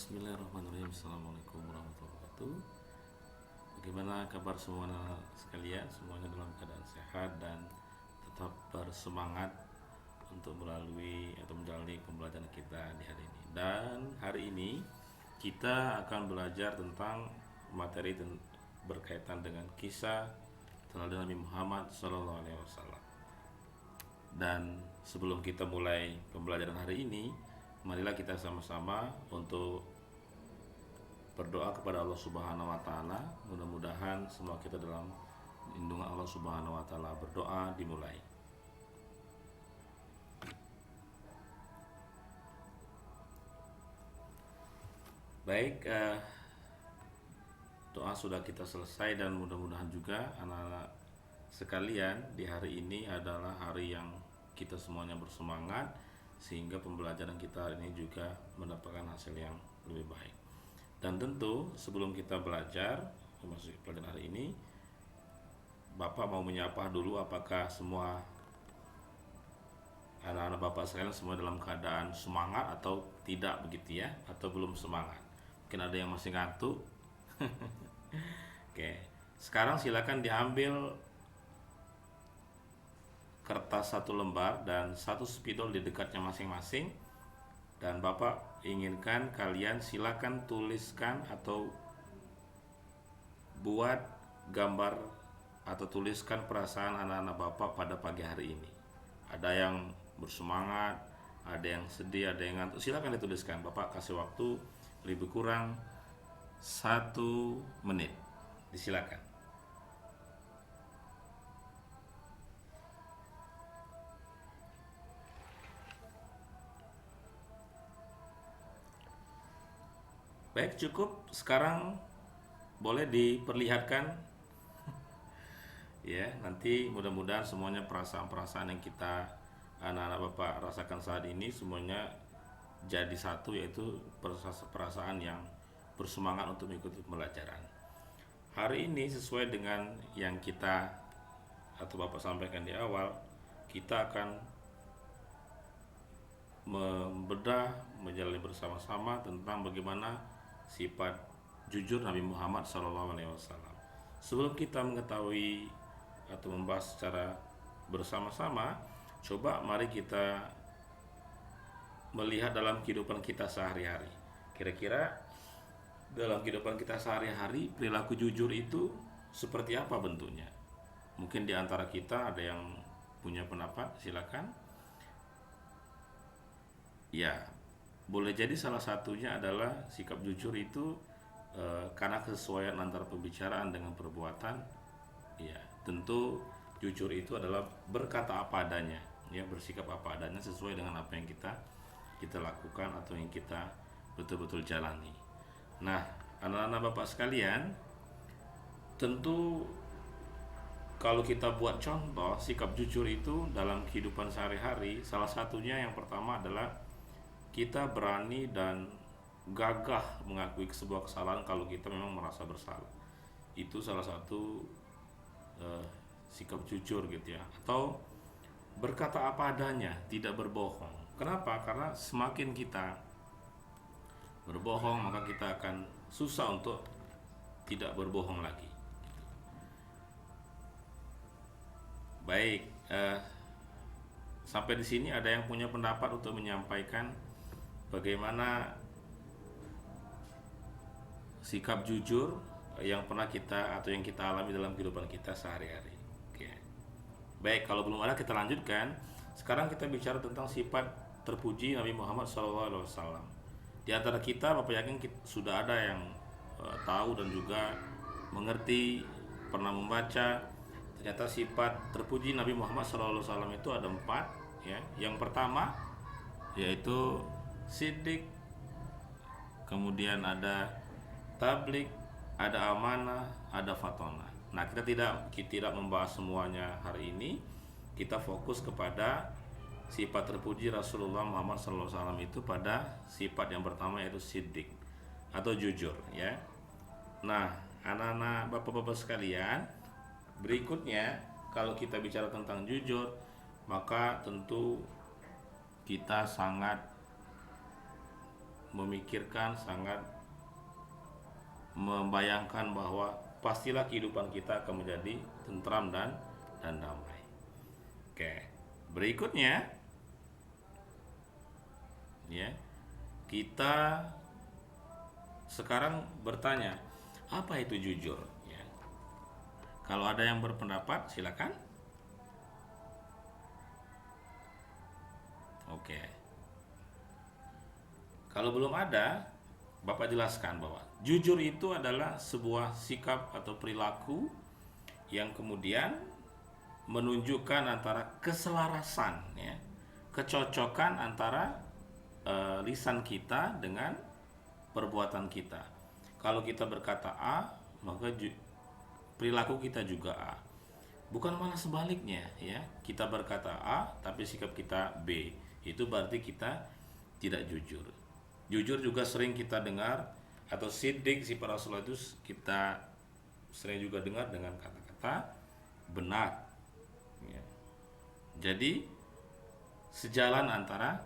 Bismillahirrahmanirrahim. Assalamualaikum warahmatullahi wabarakatuh. Bagaimana kabar semua anak sekalian? Semuanya dalam keadaan sehat dan tetap bersemangat untuk melalui atau menjalani pembelajaran kita di hari ini. Dan hari ini kita akan belajar tentang materi berkaitan dengan kisah teladan Nabi Muhammad SAW. Dan sebelum kita mulai pembelajaran hari ini, marilah kita sama-sama untuk berdoa kepada Allah Subhanahu wa taala. Mudah-mudahan semua kita dalam lindungan Allah Subhanahu wa taala. Berdoa dimulai. Baik, doa sudah kita selesai dan mudah-mudahan juga anak-anak sekalian di hari ini adalah hari yang kita semuanya bersemangat sehingga pembelajaran kita hari ini juga mendapatkan hasil yang lebih baik. Dan tentu sebelum kita belajar masuk pelajaran hari ini, Bapak mau menyapa dulu apakah semua anak-anak Bapak sekalian semua dalam keadaan semangat atau tidak begitu ya, atau belum semangat. Mungkin ada yang masih ngantuk. Oke, sekarang silakan diambil kertas satu lembar dan satu spidol di dekatnya masing-masing, dan Bapak inginkan kalian silakan tuliskan atau buat gambar atau tuliskan perasaan anak-anak Bapak pada pagi hari ini. Ada yang bersemangat, ada yang sedih, ada yang ngantuk. Silakan dituliskan. Bapak kasih waktu lebih kurang 1 menit. Disilakan. Baik, cukup. Sekarang boleh diperlihatkan ya, nanti mudah-mudahan semuanya perasaan-perasaan yang kita anak-anak Bapak rasakan saat ini semuanya jadi satu, yaitu perasaan yang bersemangat untuk mengikuti pembelajaran. Hari ini sesuai dengan yang kita atau Bapak sampaikan di awal, kita akan membedah, menjalani bersama-sama tentang bagaimana sifat jujur Nabi Muhammad SAW. Sebelum kita mengetahui atau membahas secara bersama-sama, coba mari kita melihat dalam kehidupan kita sehari-hari. Kira-kira dalam kehidupan kita sehari-hari perilaku jujur itu seperti apa bentuknya? Mungkin di antara kita ada yang punya pendapat, silakan. Ya, boleh jadi salah satunya adalah sikap jujur itu karena kesesuaian antara pembicaraan dengan perbuatan. Ya, tentu jujur itu adalah berkata apa adanya, ya, bersikap apa adanya sesuai dengan apa yang kita lakukan atau yang kita betul-betul jalani. Nah, anak-anak Bapak sekalian, tentu kalau kita buat contoh sikap jujur itu dalam kehidupan sehari-hari, salah satunya yang pertama adalah kita berani dan gagah mengakui sebuah kesalahan kalau kita memang merasa bersalah. Itu salah satu sikap jujur gitu ya. Atau berkata apa adanya, tidak berbohong. Kenapa? Karena semakin kita berbohong, maka kita akan susah untuk tidak berbohong lagi. Baik, sampai di sini ada yang punya pendapat untuk menyampaikan bagaimana sikap jujur yang pernah kita atau yang kita alami dalam kehidupan kita sehari-hari. Oke. Baik, kalau belum ada kita lanjutkan. Sekarang kita bicara tentang sifat terpuji Nabi Muhammad SAW. Di antara kita, Bapak yakin sudah ada yang tahu dan juga mengerti, pernah membaca. Ternyata sifat terpuji Nabi Muhammad SAW itu ada 4. Ya. Yang pertama yaitu siddiq, kemudian ada tablik, ada amanah, ada fatona. Nah, kita tidak membahas semuanya hari ini. Kita fokus kepada sifat terpuji Rasulullah Muhammad SAW itu pada sifat yang pertama, yaitu siddiq atau jujur ya. Nah, anak-anak Bapak-bapak sekalian, berikutnya kalau kita bicara tentang jujur, maka tentu kita sangat memikirkan, sangat membayangkan bahwa pastilah kehidupan kita akan menjadi tentram dan damai. Oke, berikutnya ya, kita sekarang bertanya, apa itu jujur? Ya. Kalau ada yang berpendapat, silakan. Oke. Kalau belum ada, Bapak jelaskan bahwa jujur itu adalah sebuah sikap atau perilaku yang kemudian menunjukkan antara keselarasan, ya, kecocokan antara lisan kita dengan perbuatan kita. Kalau kita berkata A, maka perilaku kita juga A. Bukan malah sebaliknya, ya. Kita berkata A tapi sikap kita B. Itu berarti kita tidak jujur. Jujur juga sering kita dengar, atau siddiq si para rasul itu kita sering juga dengar dengan kata-kata benar, ya. Jadi sejalan antara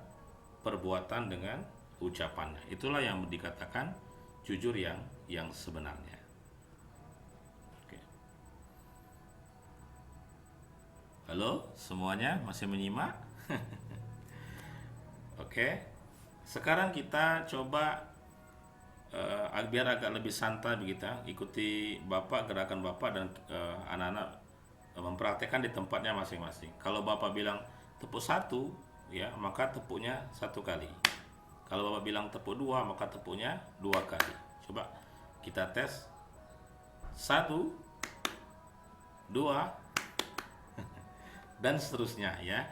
perbuatan dengan ucapannya. Itulah yang dikatakan jujur yang sebenarnya. Oke. Halo, semuanya masih menyimak? Oke. Sekarang kita coba biar agak lebih santai begitu, ikuti Bapak, gerakan Bapak dan anak-anak mempraktekkan di tempatnya masing-masing. Kalau Bapak bilang tepuk satu, ya, maka tepuknya satu kali. Kalau Bapak bilang tepuk dua, maka tepuknya dua kali. Coba kita tes. Satu, dua, dan seterusnya, ya.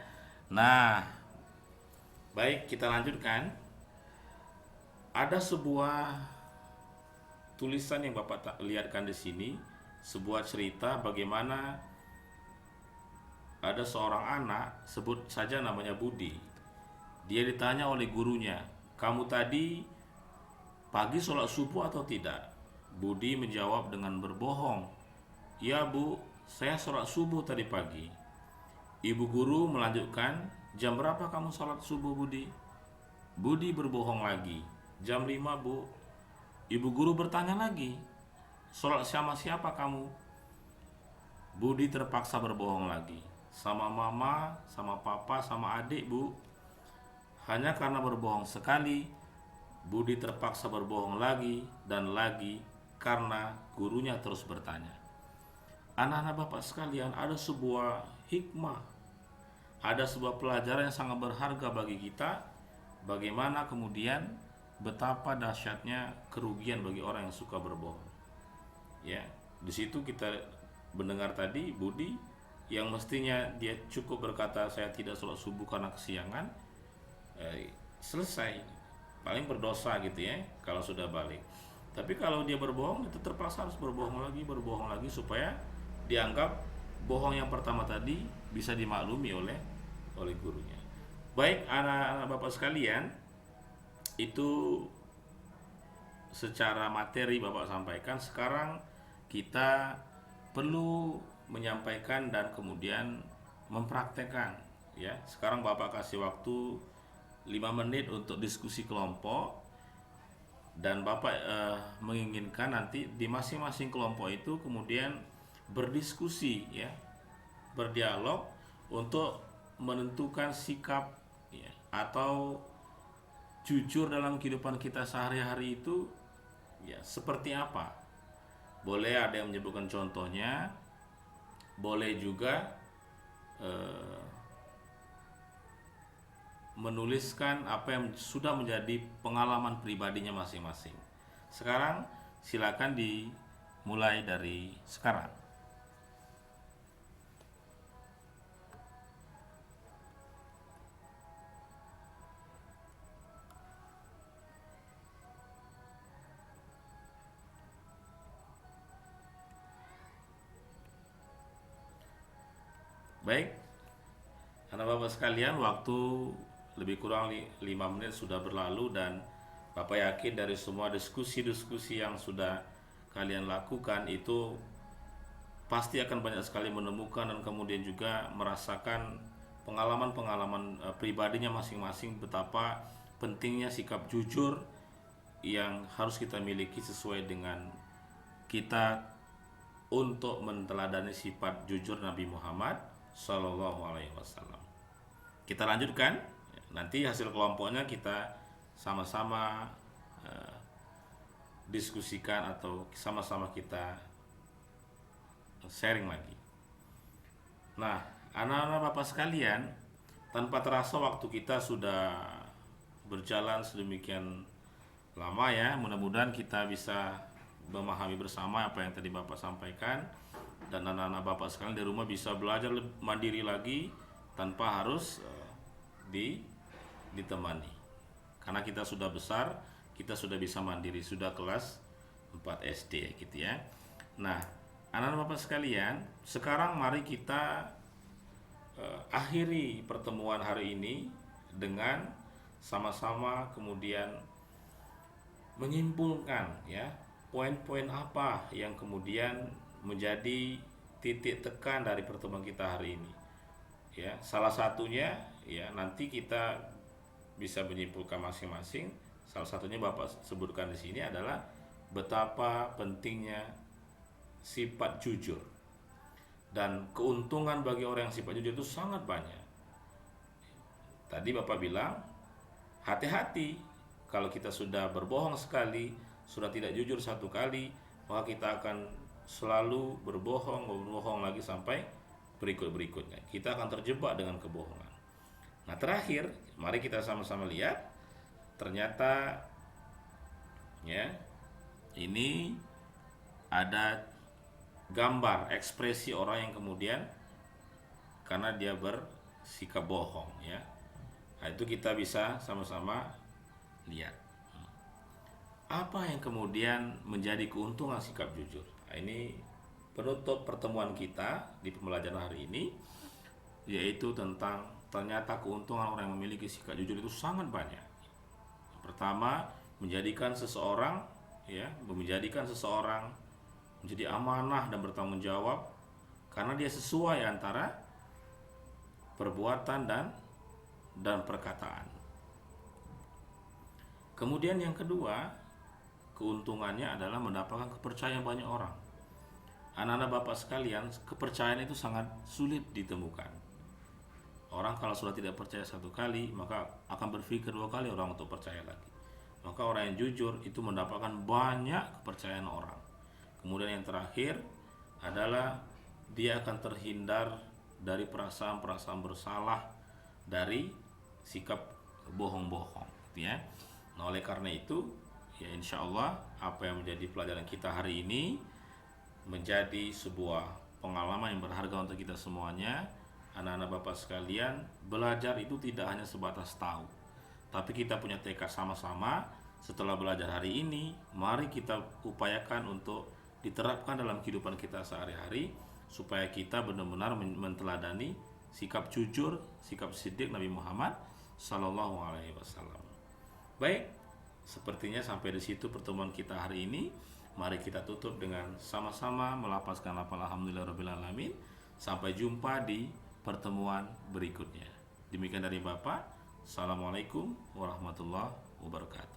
Nah, baik, kita lanjutkan. Ada sebuah tulisan yang Bapak lihatkan di sini, sebuah cerita bagaimana ada seorang anak, sebut saja namanya Budi. Dia ditanya oleh gurunya, "Kamu tadi pagi sholat subuh atau tidak?" Budi menjawab dengan berbohong, "Ya Bu, saya sholat subuh tadi pagi." Ibu guru melanjutkan, "Jam berapa kamu sholat subuh, Budi?" Budi berbohong lagi, "Jam 5 Bu." Ibu guru bertanya lagi, "Sholat sama siapa kamu?" Budi terpaksa berbohong lagi, "Sama mama, sama papa, sama adik Bu." Hanya karena berbohong sekali, Budi terpaksa berbohong lagi dan lagi karena gurunya terus bertanya. Anak-anak Bapak sekalian, ada sebuah hikmah, ada sebuah pelajaran yang sangat berharga bagi kita, bagaimana kemudian betapa dahsyatnya kerugian bagi orang yang suka berbohong. Ya, di situ kita mendengar tadi Budi yang mestinya dia cukup berkata saya tidak sholat subuh karena kesiangan, selesai, paling berdosa gitu ya kalau sudah balik. Tapi kalau dia berbohong, itu terpaksa harus berbohong lagi supaya dianggap bohong yang pertama tadi bisa dimaklumi oleh gurunya. Baik, anak-anak Bapak sekalian, itu secara materi Bapak sampaikan. Sekarang kita perlu menyampaikan dan kemudian mempraktekkan, ya. Sekarang Bapak kasih waktu 5 menit untuk diskusi kelompok, dan Bapak menginginkan nanti di masing-masing kelompok itu kemudian berdiskusi, ya, berdialog untuk menentukan sikap, ya, atau jujur dalam kehidupan kita sehari-hari itu, ya, seperti apa. Boleh ada yang menyebutkan contohnya, boleh juga menuliskan apa yang sudah menjadi pengalaman pribadinya masing-masing. Sekarang silakan dimulai dari sekarang. Baik, anak Bapak sekalian, waktu lebih kurang 5 menit sudah berlalu, dan Bapak yakin dari semua diskusi-diskusi yang sudah kalian lakukan itu pasti akan banyak sekali menemukan dan kemudian juga merasakan pengalaman-pengalaman pribadinya masing-masing, betapa pentingnya sikap jujur yang harus kita miliki sesuai dengan kita untuk menteladani sifat jujur Nabi Muhammad Sallallahu Alaihi Wasallam. Kita lanjutkan. Nanti hasil kelompoknya kita sama-sama diskusikan atau sama-sama kita sharing lagi. Nah, anak-anak Bapak sekalian, tanpa terasa waktu kita sudah berjalan sedemikian lama ya. Mudah-mudahan kita bisa memahami bersama apa yang tadi Bapak sampaikan, dan anak-anak Bapak sekalian di rumah bisa belajar mandiri lagi tanpa harus ditemani. Karena kita sudah besar, kita sudah bisa mandiri, sudah kelas 4 SD gitu ya. Nah, anak-anak Bapak sekalian, sekarang mari kita akhiri pertemuan hari ini dengan sama-sama kemudian menyimpulkan ya, poin-poin apa yang kemudian menjadi titik tekan dari pertemuan kita hari ini. Ya, salah satunya ya nanti kita bisa menyimpulkan masing-masing. Salah satunya Bapak sebutkan di sini adalah betapa pentingnya sifat jujur, dan keuntungan bagi orang yang sifat jujur itu sangat banyak. Tadi Bapak bilang hati-hati kalau kita sudah berbohong sekali, sudah tidak jujur satu kali, maka kita akan selalu berbohong lagi sampai berikutnya. Kita akan terjebak dengan kebohongan. Nah, terakhir, mari kita sama-sama lihat. Ternyata ya, ini ada gambar ekspresi orang yang kemudian karena dia bersikap bohong ya. Nah, itu kita bisa sama-sama lihat. Apa yang kemudian menjadi keuntungan sikap jujur? Nah, ini penutup pertemuan kita di pembelajaran hari ini, yaitu tentang ternyata keuntungan orang yang memiliki sikap jujur itu sangat banyak. Pertama, menjadikan seseorang menjadi amanah dan bertanggung jawab karena dia sesuai antara perbuatan dan perkataan. Kemudian yang kedua, keuntungannya adalah mendapatkan kepercayaan banyak orang. Anak-anak Bapak sekalian, kepercayaan itu sangat sulit ditemukan. Orang kalau sudah tidak percaya satu kali, maka akan berpikir 2 kali orang untuk percaya lagi. Maka orang yang jujur itu mendapatkan banyak kepercayaan orang. Kemudian yang terakhir adalah dia akan terhindar dari perasaan-perasaan bersalah, dari sikap bohong-bohong, gitu ya. Nah, oleh karena itu, ya insya Allah apa yang menjadi pelajaran kita hari ini menjadi sebuah pengalaman yang berharga untuk kita semuanya. Anak-anak Bapak sekalian, belajar itu tidak hanya sebatas tahu, tapi kita punya tekad sama-sama. Setelah belajar hari ini, mari kita upayakan untuk diterapkan dalam kehidupan kita sehari-hari, supaya kita benar-benar menteladani sikap jujur, sikap siddiq Nabi Muhammad Sallallahu Alaihi Wasallam. Baik, sepertinya sampai di situ pertemuan kita hari ini. Mari kita tutup dengan sama-sama melapaskan lafal alhamdulillahirabbil alamin. Sampai jumpa di pertemuan berikutnya. Demikian dari Bapak. Assalamualaikum warahmatullahi wabarakatuh.